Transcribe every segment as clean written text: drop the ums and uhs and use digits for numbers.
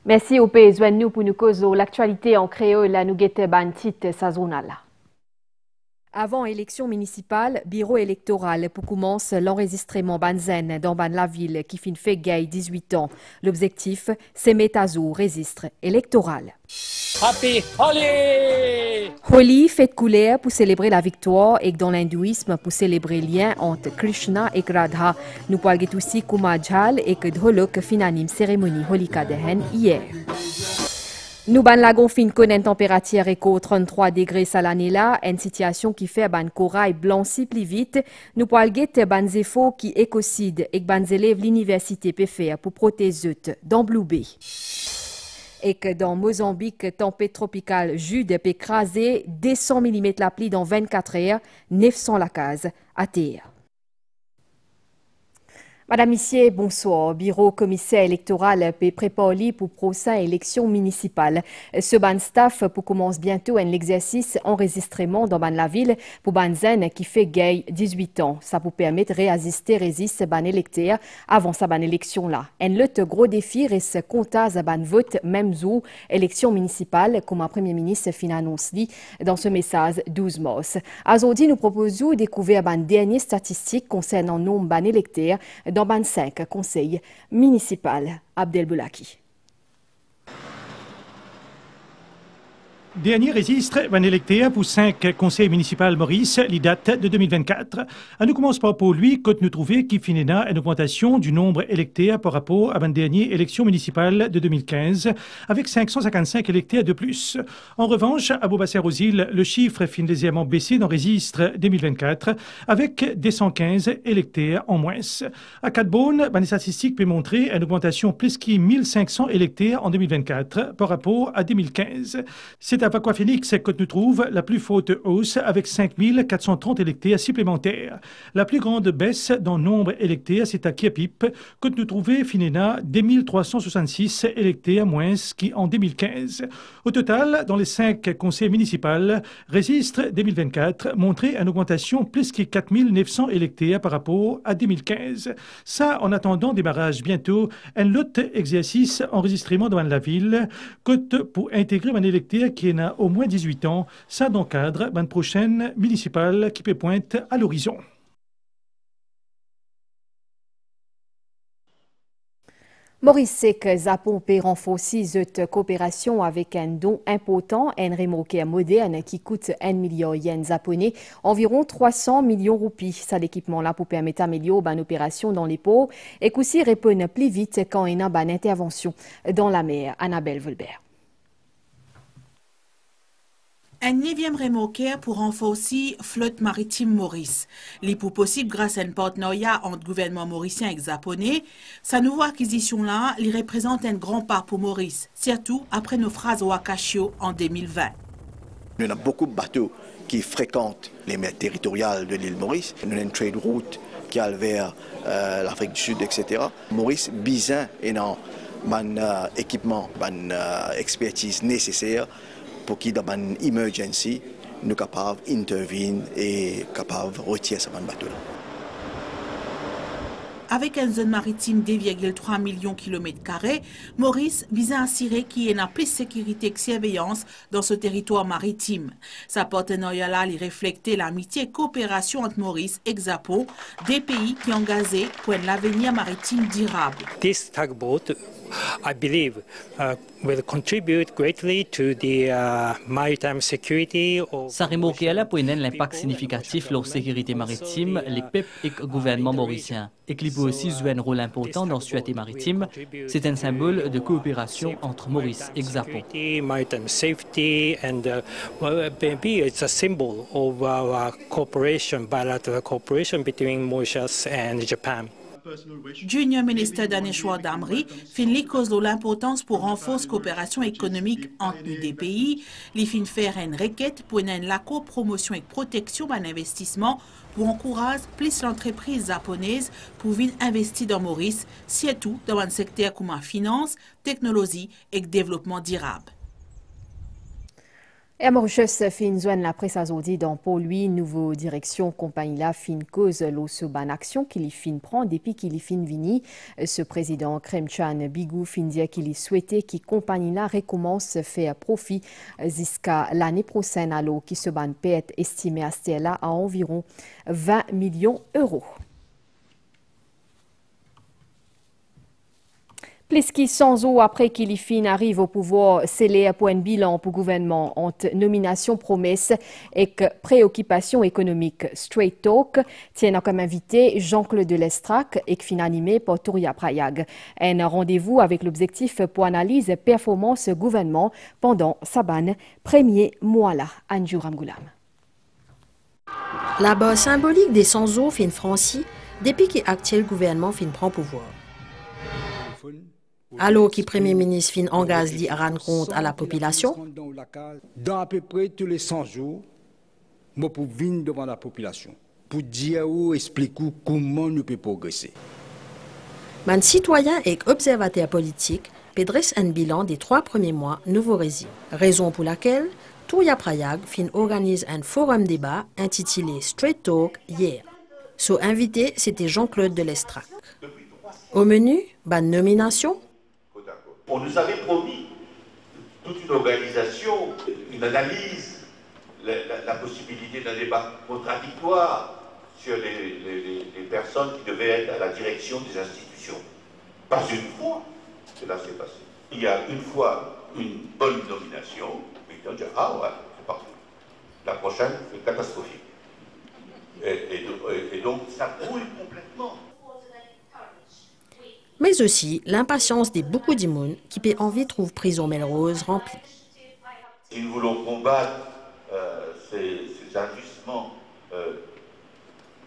Merci au pays nous pour nous causer l'actualité en créole la nous guette ban titre saisonnal. Avant élection municipale, bureau électoral pour commencer l'enregistrement banzen dans la ville qui fin fait gay 18 ans. L'objectif, c'est mettre à jour registre électoral. Happy Holi! Holi, fête couleur pour célébrer la victoire et dans l'hindouisme pour célébrer le lien entre Krishna et Radha. Nous parlons aussi Kumajal et que Dholok finanim cérémonie Holika Dehen hier. Nous ban la gonfine connaît une température éco 33 degrés salanela, une situation qui fait ban corail blanci plus vite. Nous parlons de ban zéfo qui écocide et ban élèves l'université peut faire pour protéger dans Blue Bay. Et que dans Mozambique, tempête tropicale Jude peut écraser 200 mm la pluie dans 24 heures, 900 la case à terre. Madame Missier, bonsoir. Bureau commissaire électoral peut préparer pour prochaine élection municipale. Ce ban staff pour commence bientôt un exercice enregistrement dans la ville pour ban zen qui fait gay 18 ans. Ça vous permet de réassister résiste ban électeur avant sa ban élection là. Un autre gros défi reste comptage ban vote même jour élection municipale comme un premier ministre fin annonce dit dans ce message 12 mars. Aujourd'hui nous proposons de découvrir ban dernière statistique concernant nombre ban électeurs dans 25 conseils municipaux. Abdel Boulaki. Dernier registre van électeur pour 5 conseils municipaux Maurice, les dates de 2024. Nous commence par pour lui, quand nous trouvons qu'il finira une augmentation du nombre électeurs par rapport à la dernière élection municipale de 2015, avec 555 électeurs de plus. En revanche, à Beaubassin-Rosil, le chiffre fin légèrement baissé dans le registre 2024, avec 215 électeurs en moins. À Cadbonne, les statistiques peuvent montrer une augmentation plus que 1500 électeurs en 2024 par rapport à 2015. C'est à Aquaphénix que nous trouve la plus forte hausse avec 5430 électeurs supplémentaires. La plus grande baisse dans le nombre électeurs, c'est à Kiapip que nous trouvons finalement 2366 électeurs moins qu'en 2015. Au total, dans les 5 conseils municipaux, registre 2024 montrait une augmentation plus que 4900 électeurs par rapport à 2015. Ça, en attendant démarrage bientôt, un autre exercice enregistrement dans la ville, pour intégrer un électeur qui a au moins 18 ans, ça dans le cadre d'une prochaine municipale qui peut pointe à l'horizon. Maurice Sek Japon peut renforcer cette coopération avec un don important, un remorqueur moderne qui coûte 1 million de yens japonais, environ 300 millions de roupies. Ça, l'équipement-là pour permettre d'améliorer une opération dans les ports et aussi répondre plus vite quand il y a une intervention dans la mer. Annabelle Volbert. Un 9e remorqueur pour renforcer flotte maritime Maurice. Les pour possible grâce à un partenariat entre gouvernement mauricien et japonais. Sa nouvelle acquisition-là, il représente un grand pas pour Maurice, surtout après nos phrases au Akashio en 2020. Nous avons beaucoup de bateaux qui fréquentent les mers territoriales de l'île Maurice. Nous avons une trade route qui a vers l'Afrique du Sud, etc. Maurice, bizin et non, équipement, expertise nécessaire pour qui dans une emergency nous capables d'intervenir et capables de retirer ce bateau. Avec une zone maritime de 2,3 millions de km², Maurice vise à assurer qu'il y ait plus de sécurité et de surveillance dans ce territoire maritime. Sa partenariat-là reflète l'amitié et coopération entre Maurice et Japon, des pays qui ont engagé pour un avenir maritime durable. This tugboat, I believe, will contribute greatly to the maritime security. Ça remorque là pour un impact significatif sur la sécurité maritime, les PEP et le gouvernement mauricien, et qui peut aussi jouer un rôle important dans la sécurité maritime. C'est un symbole de coopération entre Maurice et Japon. Maritime safety and maybe it's a symbol of cooperation, bilateral cooperation between Mauritius and Japan. Junior ministre Daneshwar Damri fin cause de l'importance pour renforcer la coopération économique entre les deux pays. Il fin faire une requête pour la copromotion et protection d'un investissement pour encourager plus l'entreprise japonaise pour venir investir dans Maurice, surtout dans un secteur comme la finance, technologie et développement durable. Et à Mauritius, fin joindre la presse aujourd'hui dans pour lui, nouveau direction compagnie là fin cause l'eau sur ban action qu'il y fin prend depuis qu'il y fin vini. Ce président Kremchan Bigou fin dire qu'il y souhaitait qu'il compagnie là recommence faire profit jusqu'à l'année prochaine à l'eau qui se ban peut être estimé à ce là à environ 20 millions d'euros. Plus que 100 jours après qu'il fin arrive au pouvoir, c'est les points de bilan pour le gouvernement entre nomination promesse et préoccupation économique. Straight Talk tient comme invité Jean-Claude Lestrac et fin animé par Touria Prayag. Un rendez-vous avec l'objectif pour analyser performance gouvernement pendant Saban, premier mois là. Anjou Ramgoulam. La base symbolique des 100 jours fin franchi depuis que l'actuel gouvernement fin prend pouvoir. Alors que le Premier ministre fin engage à rendre compte à la population, dans à peu près tous les 100 jours, je peux venir devant la population pour dire ou expliquer comment nous pouvons progresser. Les citoyens et observateurs politiques dressent un bilan des 3 premiers mois nouveau régime. Raison pour laquelle Touria Prayag fin organise un forum débat intitulé Straight Talk hier. Son invité, c'était Jean-Claude de Lestrac. Au menu, nomination. On nous avait promis toute une organisation, une analyse, la possibilité d'un débat contradictoire sur les personnes qui devaient être à la direction des institutions. Pas une fois cela s'est passé. Il y a une fois une bonne nomination, et on dit ah ouais, c'est parfait. La prochaine est catastrophique. Et donc ça brûle complètement. Mais aussi l'impatience de beaucoup d'immuns qui peut envie de trouver prison Melrose remplie. Si nous voulons combattre ces agissements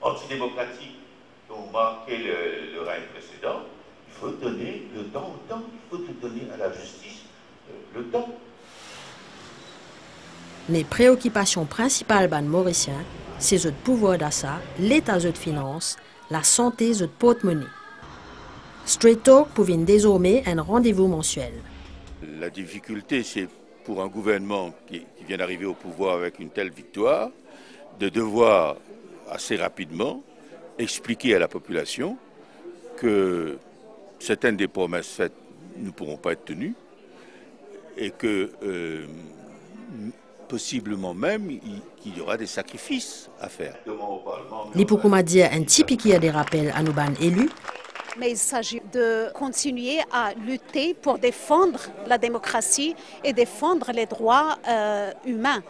antidémocratiques qui ont marqué le règne précédent, il faut donner le temps au temps, il faut donner à la justice le temps. Les préoccupations principales des Mauriciens, c'est le pouvoir d'achat, l'état de finances, la santé de porte-monnaie. Straight Talk pouvait désormais un rendez-vous mensuel. La difficulté, c'est pour un gouvernement qui vient d'arriver au pouvoir avec une telle victoire, de devoir assez rapidement expliquer à la population que certaines des promesses faites ne pourront pas être tenues et que possiblement même qu'il y aura des sacrifices à faire. Les Poukouma dire un type qui a des rappels à nos ban élus. Mais il s'agit de continuer à lutter pour défendre la démocratie et défendre les droits humains.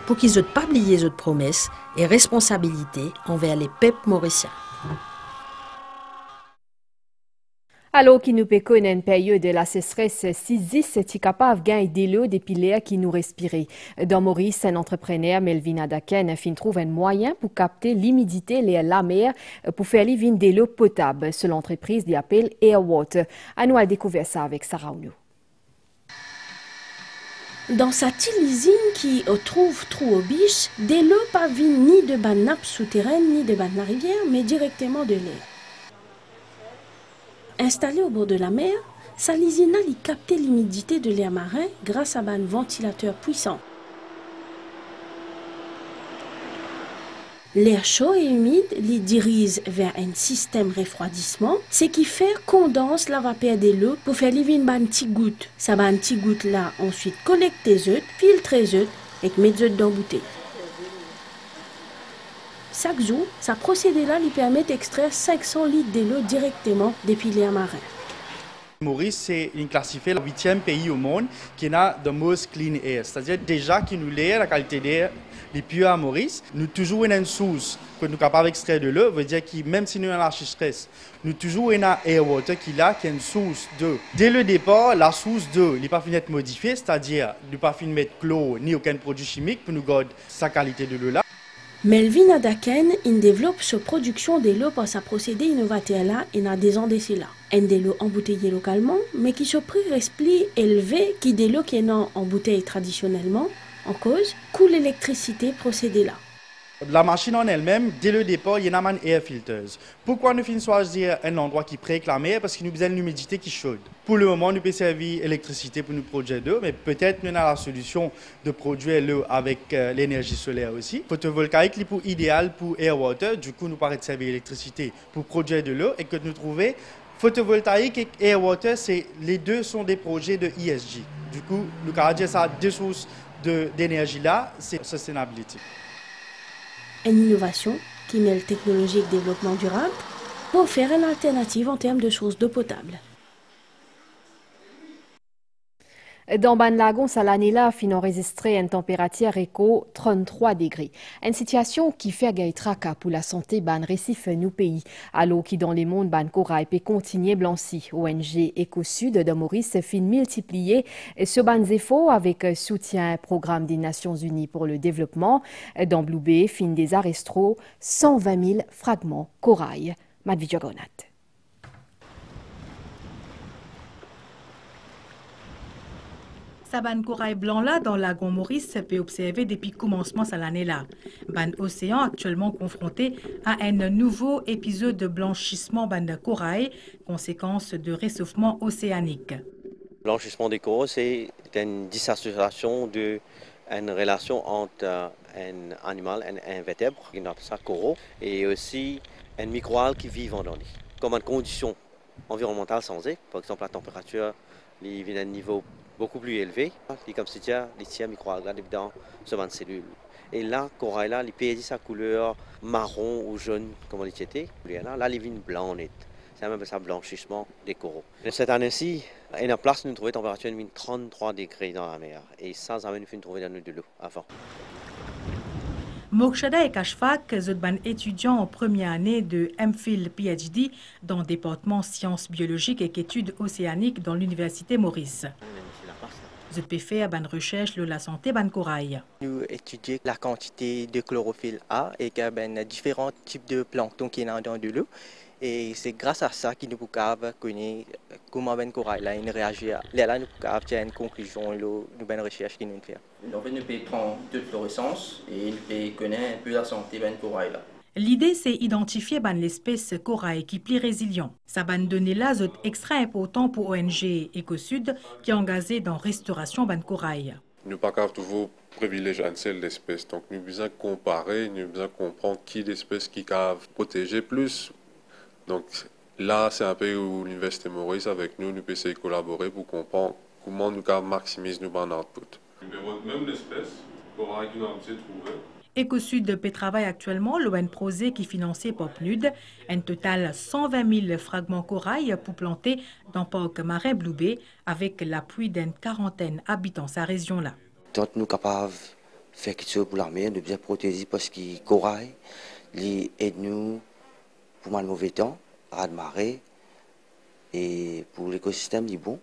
Pour qu'ils n'aient pas oublié leurs promesses et responsabilités envers les peuples mauriciens. Alors qu'il nous peut connaître une période de la sécheresse, si est capable de gagner l'eau depuis l'air qui nous respire. Dans Maurice, un entrepreneur, Melvin Adaken, fin trouve un moyen pour capter l'humidité de la mer pour faire venir de l'eau potable. C'est l'entreprise qui appelle Airwater. À nous à découvrir ça avec Sarah Ounou. Dans sa petite usine qui trouve trop au biche, de l'eau pas vient ni de la nappe souterraine ni de la rivière, mais directement de l'air. Installée au bord de la mer, sa usine y captait l'humidité de l'air marin grâce à un ventilateur puissant. L'air chaud et humide les dirige vers un système refroidissement, ce qui fait condense la vapeur de l'eau pour faire livrer une petite goutte. Sa petite goutte là ensuite collecte les œufs, filtre les œufs et met les œufs dans la bouteille. Chaque jour, ce procédé-là lui permet d'extraire 500 litres de l'eau directement depuis l'air marin. Maurice, c'est classifié le 8e pays au monde qui a the most clean air. C'est-à-dire déjà qui nous l'air, la qualité d'air les plus à Maurice, nous toujours une source que nous sommes capables d'extraire de l'eau, veut dire que même si nous avons la stress, nous toujours une Airwater qui est une source d'eau. Dès le départ, la source d'eau n'est pas finie d'être modifiée, c'est-à-dire ne pas finie de mettre chlore ni aucun produit chimique pour nous garder sa qualité de l'eau là. Melvin Adaken développe sa production de l'eau par sa procédé innovateur là et n'a des ans de cela. Un de l'eau embouteillée localement, mais qui se prix respli élevé qui de l'eau qui est en bouteille traditionnellement, en cause, coût l'électricité procédé là. La machine en elle-même, dès le départ, il y a un air filters. Pourquoi nous finissons choisir un endroit qui préclame? Parce que nous avons l'humidité qui chaude. Pour le moment, nous pouvons servir l'électricité pour nous produire d'eau, mais peut-être nous avons la solution de produire l'eau avec l'énergie solaire aussi. Photovoltaïque est pour idéal pour air water, du coup nous paraît de servir l'électricité pour produire de l'eau et que nous trouvons photovoltaïque et air water, les deux sont des projets de ESG. Du coup, nous avons dit ça deux sources d'énergie là, c'est sustainability. Une innovation qui mêle technologie et développement durable pour faire une alternative en termes de sources d'eau potable. Dans Ban Lagon, Salanela fin enregistré une température éco 33 degrés. Une situation qui fait gaïtraka pour la santé ban récif nous pays. Alors qui dans les mondes ban corail peut continuer blanci. ONG Éco-Sud de Maurice fin multiplier ce ban zéfo avec soutien programme des Nations Unies pour le développement. Dans Blue Bay, fin des arrestros 120 000 fragments corail. Madvidjogonat. Ban corail blanc là dans le lagon Maurice peut observer depuis le commencement de l'année là. Ban océan actuellement confronté à un nouveau épisode de blanchissement ban de corail, conséquence de réchauffement océanique. Le blanchissement des coraux, c'est une dissociation d'une relation entre un animal et un vertébre, qui appelle ça coraux, et aussi un microalgue qui vit dans l'eau. Comme une condition environnementale censée, par exemple la température, il vient à un niveau beaucoup plus élevé, comme si les microalgues dans ce banc de cellules. Et là, corail là, il perd sa couleur marron ou jaune, comme on dit. Là, il vient blanc net. C'est même ça blanchissement des coraux. Cette année-ci, il y a une place où nous trouvons une température de 33 degrés dans la mer. Et ça nous fait trouver de l'eau avant. Mokshada et Kashfak, ban étudiants en première année de MPhil PhD dans le département sciences biologiques et études océaniques dans l'université Maurice. Je peux faire une recherche sur la santé ban corail. Nous étudions la quantité de chlorophylle A et différents types de plancton qui sont dans de l'eau. Et c'est grâce à ça que nous pouvons connaître comment ben corail là réagit. Là, nous pouvons faire une conclusion de la recherche que nous faisons. En fait, nous pouvons prendre de fluorescence et nous pouvons connaître un peu la santé ben corail là. L'idée, c'est d'identifier l'espèce corail qui est plus résilient. Ça va donner là un extra important pour ONG Éco-Sud qui est engagé dans la restauration ban corail. Nous ne pouvons pas toujours privilégier une seule espèce. Donc, nous devons comparer, nous devons comprendre qui l'espèce qui peut protéger plus. Donc là, c'est un peu où l'Université Maurice, avec nous, nous peut essayer de collaborer pour comprendre comment nous pouvons maximiser nos output. Même l'espèce, corail qui nous a trouvé. Éco-Sud peut travailler actuellement l'ON projet qui est financé par PNUD, un total 120 000 fragments corail pour planter dans le parc marin Blue Bay avec l'appui d'une quarantaine d'habitants de sa région-là. Tant nous sommes capables de faire quelque chose pour l'armée, de bien protéger parce que le corail aide nous pour le mauvais temps, à de marée, et pour l'écosystème, il est bon,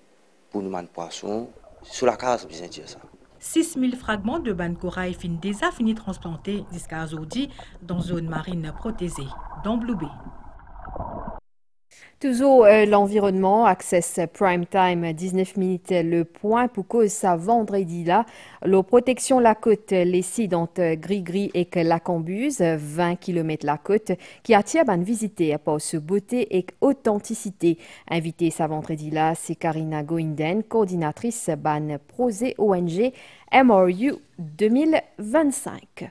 pour nous, les poissons, sur la case, bien dire ça. 6 000 fragments de ban corail fin déjà fini transplantés jusqu'à aujourd'hui dans zone marine protégée, dans Blue Bay. Toujours l'environnement, Access Prime Time, 19 minutes le point pour cause ça vendredi là. La protection la côte, les sites entre Gris-Gris et Lacambuse, 20 km la côte, qui attire ban visiter par ce beauté et authenticité. Invité ça vendredi là, c'est Karina Goinden, coordinatrice ban Prosé ONG MRU 2025.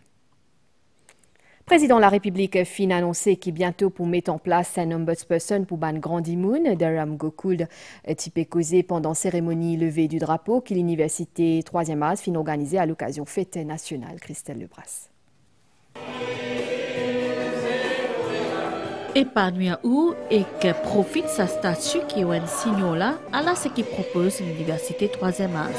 Président de la République fin annoncé qui bientôt pour mettre en place un ombudsperson pour ban Grandimoun, Durham Gokould, type causé pendant cérémonie levée du drapeau que l'université 3e âge fin organisée à l'occasion fête nationale. Christelle Lebras. Épanouir où et que profite sa statut qui est un signal là à la ce qui propose l'université 3e âge.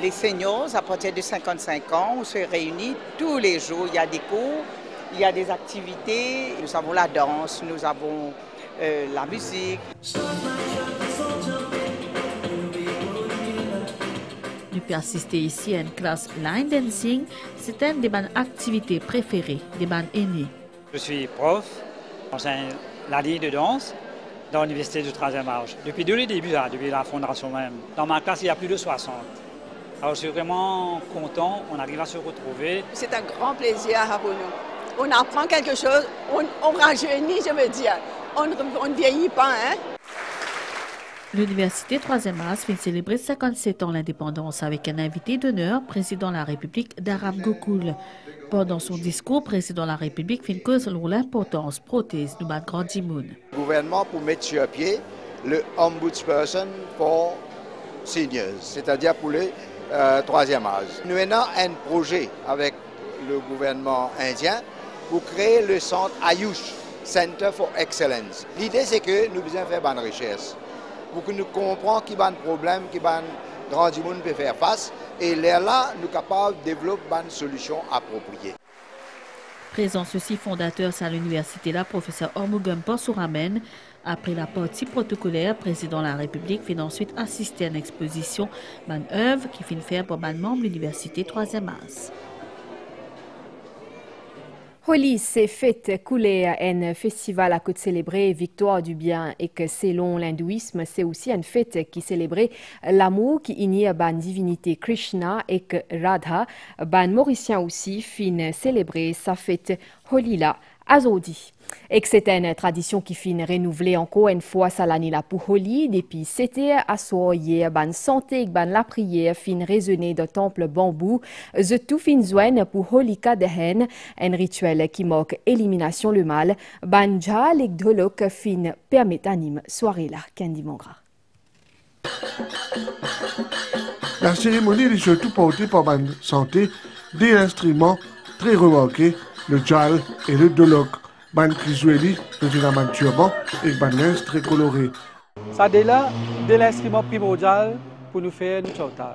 Les seniors, à partir de 55 ans, on se réunit tous les jours. Il y a des cours, il y a des activités. Nous avons la danse, nous avons la musique. Nous pouvons assister ici à une classe line dancing. C'est une de mes activités préférées, des mes aînés. Je suis prof, j'enseigne la ligne de danse dans l'université du 3e âge. Depuis le début, depuis la fondation même. Dans ma classe, il y a plus de 60. Alors je suis vraiment content, on arrive à se retrouver. C'est un grand plaisir pour nous. On apprend quelque chose, on rajeunit, je veux dire. On ne vieillit pas, hein. L'Université 3e As vient célébrer 57 ans l'indépendance avec un invité d'honneur, président de la République d'Arab Gokul. Pendant son discours, président de la République fait cause sur l'importance prothèse de Ban Grand Jimoun. Le gouvernement pour mettre sur pied le ombudsperson pour seniors, c'est-à-dire pour le 3e âge. Nous avons un projet avec le gouvernement indien pour créer le centre Ayush, Center for Excellence. L'idée c'est que nous devons faire bonne recherche pour que nous comprenions qu'il y a un problème, qu'il y a un grand monde peut faire face, et là, nous sommes capables de développer une solution appropriée. Présent ceci fondateur à l'université, la professeur Ormugum Porsouramen, après la partie protocolaire, président de la République fait ensuite assister à une exposition, une œuvre qui finit faire pour un membre de l'université 3e As. Holi s'est fait couler un festival à côté de célébrer victoire du bien et que selon l'hindouisme, c'est aussi une fête qui célébrait l'amour qui unit la divinité Krishna et que Radha, ban mauricien aussi, fin célébrer sa fête Holi là. Azodi. Et que c'était une tradition qui finit renouvelée encore une fois à l'année là pour Holi. Depuis c'était à soyer, ban santé, ban la prière fin résonner de temple bambou. The tout fin zoine pour Holika Dehen, un rituel qui marque élimination le mal. Ban jal et dholok fin permet anime soirée là. Candy Mongra. La cérémonie est surtout portée par ban santé des instruments très remarqués, le jal et le dholok. Ban Krisueli, le turban et ban linge très coloré. Ça c'est l'instrument primordial pour nous faire une chautal.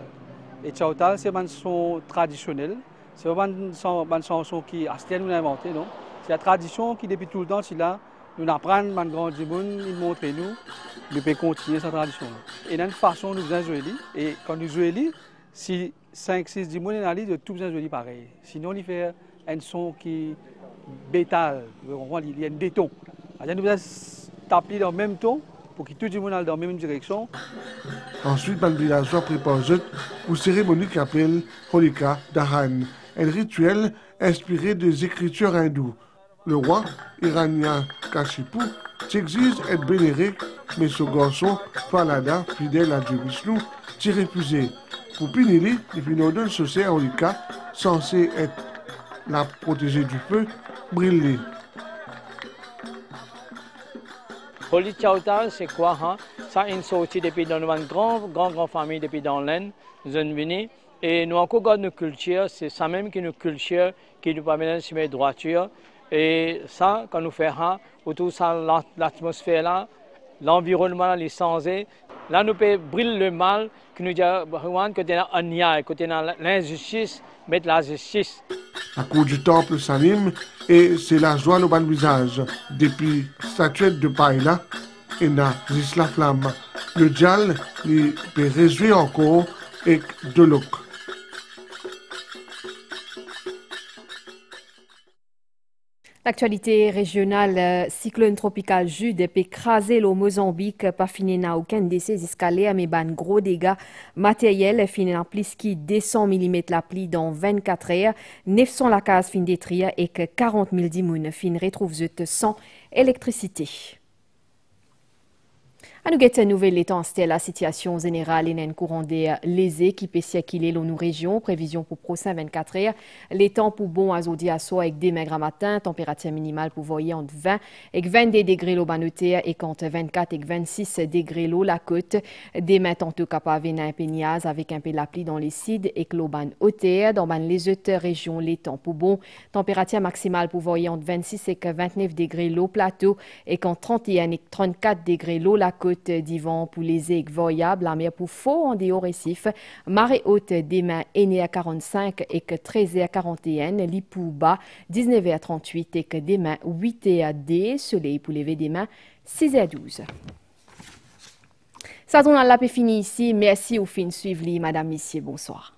Et chautal c'est un son traditionnel, c'est une chanson qui a nous inventé, non? C'est la tradition qui depuis tout le temps c'est là, nous apprenons man grand monde, il montre nous, nous pouvons continuer cette tradition. Et d'une façon nous faisons jouer et quand nous jouons si 5, 6, 10 personnes dans de tout besoin jouer pareil. Sinon il fait un son qui bétal, il y a un béton. Nous devons taper dans le même ton pour que tout le monde aille dans la même direction. Ensuite, les villageois préparent une cérémonie qui s'appelle Holika Dahan, un rituel inspiré des écritures hindoues. Le roi iranien Kashipu s'exige être vénéré, mais ce garçon, Palada, fidèle à Dieu Vishnu, s'est refusé. Pour Pinili, les Pinodons associés à Holika, censé être la protégée du feu, brûlée. Holi Chautal, c'est quoi hein? Ça a une sortie depuis dans une grande famille depuis dans l'Inde, nous sommes venus. Et nous encore gardons notre culture, c'est ça même qui est notre culture, qui nous permet de se mettre droiture. Et ça, quand nous faisons, autour de l'atmosphère là, l'environnement, les sensés, là nous pouvons brûler le mal, qui nous dit que tu as un niais, que tu as l'injustice, mettre la justice. La cour du temple s'anime et c'est la joie au bas du visage. Depuis statuette de paille là, et n'a juste la flamme. Le djal, il peut réjouir encore et de l'eau. L'actualité régionale, cyclone tropical Jude peut écraser le Mozambique, pas fini na aucun de ces escaliers, mais ban gros dégâts matériels, fini en plus qui 200 mm la pluie dans 24 heures, 900 la case fin détruire et que 40 000 dimoun fin retrouve sans électricité. À nous guetter nouvelle étant c'était la situation générale et un courant d'air lésé qui peut circuler dans nos régions. Prévision pour prochain 24 heures. Les temps pour bon azodi à soir avec des maigres matin. Température minimale pour voyer entre 20 et 22 degrés l'eau banoteur et entre 24 et 26 degrés l'eau la côte. Des mains tantôt capable un peu niaz avec un peu de la pluie dans les sides et que l'eau ban hauteur. Dans les autres régions, les temps pour bon. Température maximale pour voyer entre 26 et 29 degrés l'eau plateau et qu'en 31 et 34 degrés l'eau la côte. Divan pour les aigues voyables, la mer pour faux en dehors récif, marée haute demain aînée à 45 et que 13 à 41, l'ipou bas 19 à 38 et que demain 8 à D, soleil pour lever demain 6 à 12. Ça tourne à la fini ici, merci au fin suivre, madame, messieurs, bonsoir.